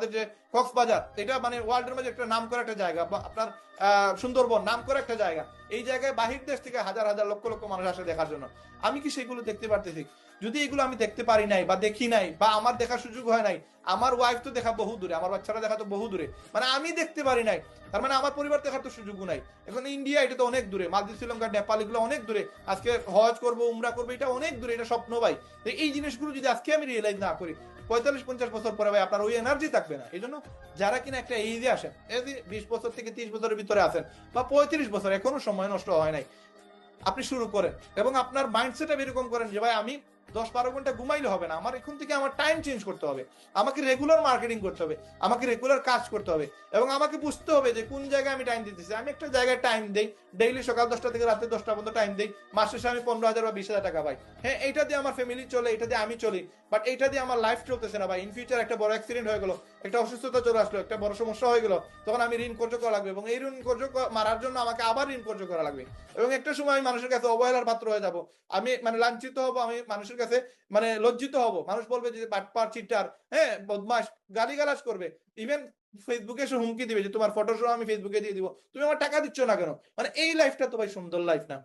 ভারতের যে কক্সবাজার, এটা মানে ওয়ার্ল্ডের মাঝে একটা নাম করা একটা জায়গা, বা আপনার সুন্দরবন নাম করা একটা জায়গা। এই জায়গায় বাহির দেশ থেকে হাজার হাজার লক্ষ লক্ষ মানুষ আসে দেখার জন্য। আমি কি সেগুলো দেখতে পারতেছি? যদি এগুলো আমি দেখতে পারি নাই বা দেখি নাই বা আমার দেখার সুযোগ হয় নাই, আমার ওয়াইফ তো দেখা বহু দূরে, আমার বাচ্চারা দেখা তো বহু দূরে, মানে আমি দেখতে পারি নাই, তার মানে আমার পরিবার দেখার তো সুযোগ নাই। এখন ইন্ডিয়া এটা তো অনেক দূরে, মালদ্বীপ, শ্রীলঙ্কা, নেপাল এগুলো অনেক দূরে। আজকে হজ করবো, উমরা করবো, এটা অনেক দূরে, এটা স্বপ্ন ভাই। তো এই জিনিসগুলো যদি আজকে আমি রিয়েলাইজ না করি, 45-50 বছর পরে ভাই আপনার ওই এনার্জি থাকবে না। এই জন্য যারা কিনা একটা এইজে আসেন, এই যে 20 বছর থেকে 30 বছরের ভিতরে আছেন, বা 35 বছর, এখনো সময় নষ্ট হয় নাই, আপনি শুরু করেন এবং আপনার মাইন্ডসেট এরকম করেন যে ভাই আমি 10-12 ঘন্টা ঘুমাইলে হবে না, আমার এখন থেকে আমার টাইম চেঞ্জ করতে হবে, আমাকে রেগুলার মার্কেটিং করতে হবে, আমাকে রেগুলার কাজ করতে হবে, এবং আমাকে বুঝতে হবে যে কোন জায়গায় আমি টাইম দিতেছি। আমি একটা জায়গায় টাইম দেই, ডেইলি সকাল 10টা থেকে রাতে 10টা পর্যন্ত টাইম দেই, মাস শেষে আমি 15,000 বা 20,000 টাকা পাই। হ্যাঁ, এইটা দিয়ে আমার ফ্যামিলি চলে, এটা দিয়ে আমি চলি, বাট এইটা দিয়ে আমার লাইফ চলতেছে না ভাই। ইন ফিউচার একটা বড় অ্যাক্সিডেন্ট হয়ে গেল, একটা অসুস্থতা চলে আসলো, একটা বড় সমস্যা হয়ে গেল, তখন আমি ঋণ কর্য করা লাগবে, এবং এই ঋণ কর্য মারার জন্য আমাকে আবার ঋণ কর্য করা লাগবে, এবং একটা সময় আমি মানুষের কাছে অবহেলার পাত্র হয়ে যাব, আমি মানে লাঞ্ছিত হব, আমি মানুষের কাছে মানে লজ্জিত হব, মানুষ বলবে যে বাটপার, চিটার, হ্যাঁ বদমাস, গালিগালাজ করবে, ইভেন ফেসবুকে এসে হুমকি দিবে যে তোমার ফটো সহ আমি ফেসবুকে দিয়ে দিব, তুমি আমার টাকা দিচ্ছ না কেন। মানে এই লাইফটা তো ভাই সুন্দর লাইফ না।